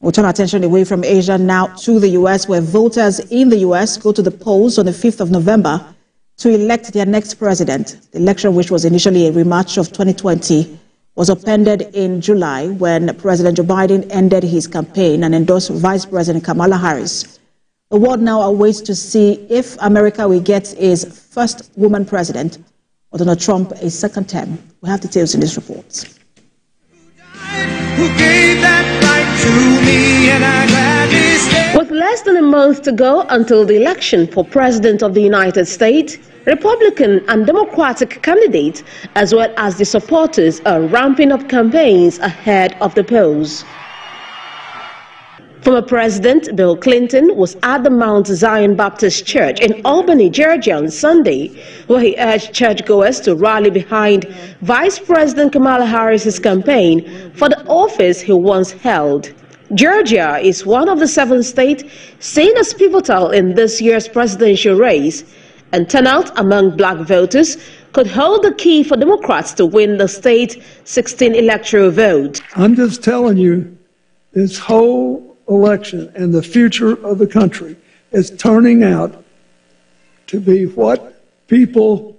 We'll turn our attention away from Asia now to the U.S., where voters in the U.S. go to the polls on the 5th of November to elect their next president. The election, which was initially a rematch of 2020, was upended in July when President Joe Biden ended his campaign and endorsed Vice President Kamala Harris. The world now awaits to see if America will get its first woman president or Donald Trump a second term. We have details in this report. With less than a month to go until the election for President of the United States, Republican and Democratic candidates, as well as the supporters, are ramping up campaigns ahead of the polls. Former President Bill Clinton was at the Mount Zion Baptist Church in Albany, Georgia on Sunday, where he urged churchgoers to rally behind Vice President Kamala Harris's campaign for the office he once held. Georgia is one of the 7 states seen as pivotal in this year's presidential race, and turnout among black voters could hold the key for Democrats to win the state's 16 electoral vote. I'm just telling you, this whole election and the future of the country is turning out to be what people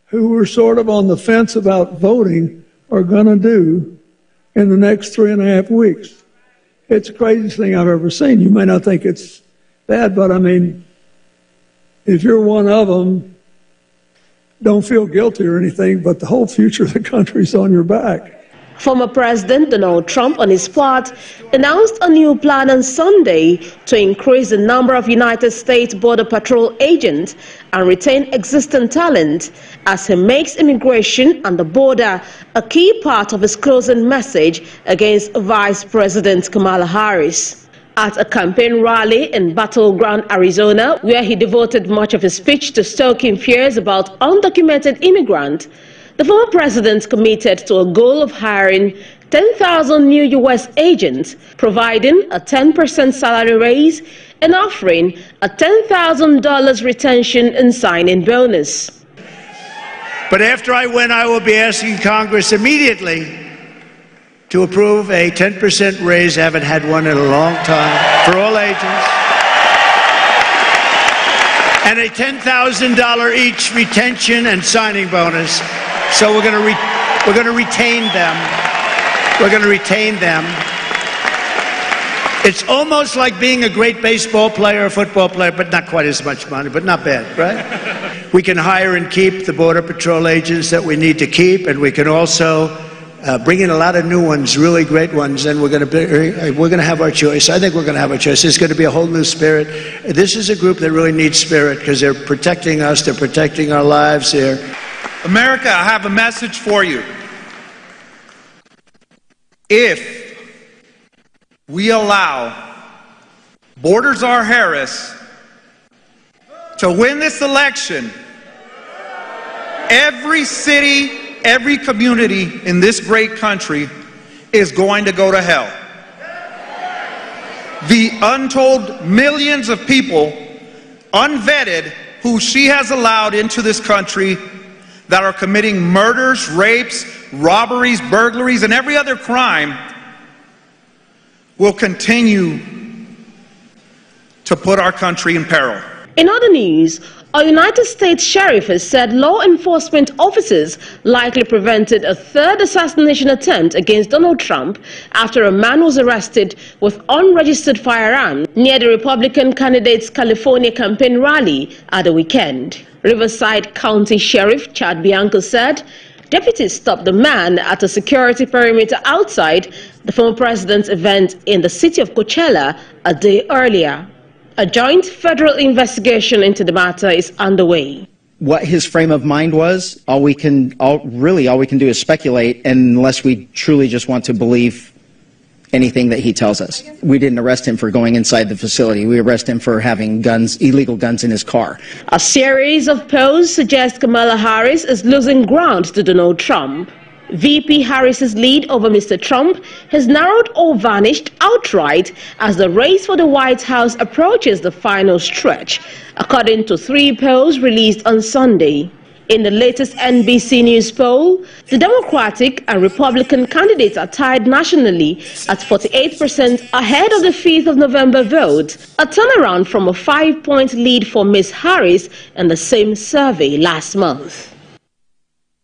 who were sort of on the fence about voting are going to do in the next 3.5 weeks. It's the craziest thing I've ever seen. You may not think it's bad, but I mean, if you're one of them, don't feel guilty or anything, but the whole future of the country's on your back. Former President Donald Trump, on his part, announced a new plan on Sunday to increase the number of United States Border Patrol agents and retain existing talent as he makes immigration and the border a key part of his closing message against Vice President Kamala Harris. At a campaign rally in Battleground, Arizona, where he devoted much of his speech to stoking fears about undocumented immigrants, the former president committed to a goal of hiring 10,000 new U.S. agents, providing a 10% salary raise, and offering a $10,000 retention and signing bonus. But after I win, I will be asking Congress immediately to approve a 10% raise. I haven't had one in a long time for all agents. And a $10,000 each retention and signing bonus. So we're going to retain them. We're going to retain them. It's almost like being a great baseball player or football player, but not quite as much money, but not bad, right? We can hire and keep the Border Patrol agents that we need to keep, and we can also bring in a lot of new ones, really great ones, and we're going to have our choice. I think we're going to have our choice. There's going to be a whole new spirit. This is a group that really needs spirit because they're protecting us, they're protecting our lives here. America, I have a message for you. If we allow Borders R. Harris to win this election, every city, every community in this great country is going to go to hell. The untold millions of people, unvetted, who she has allowed into this country that are committing murders, rapes, robberies, burglaries, and every other crime will continue to put our country in peril. In other news, a United States sheriff has said law enforcement officers likely prevented a third assassination attempt against Donald Trump after a man was arrested with unregistered firearms near the Republican candidate's California campaign rally at the weekend. Riverside County Sheriff Chad Bianco said deputies stopped the man at a security perimeter outside the former president's event in the city of Coachella a day earlier. A joint federal investigation into the matter is underway. What his frame of mind was, all we can do is speculate unless we truly just want to believe anything that he tells us. We didn't arrest him for going inside the facility. We arrested him for having guns, illegal guns in his car. A series of polls suggest Kamala Harris is losing ground to Donald Trump. VP Harris's lead over Mr. Trump has narrowed or vanished outright as the race for the White House approaches the final stretch, according to 3 polls released on Sunday. In the latest NBC News poll, the Democratic and Republican candidates are tied nationally at 48% ahead of the 5th of November vote, a turnaround from a 5-point lead for Ms. Harris in the same survey last month.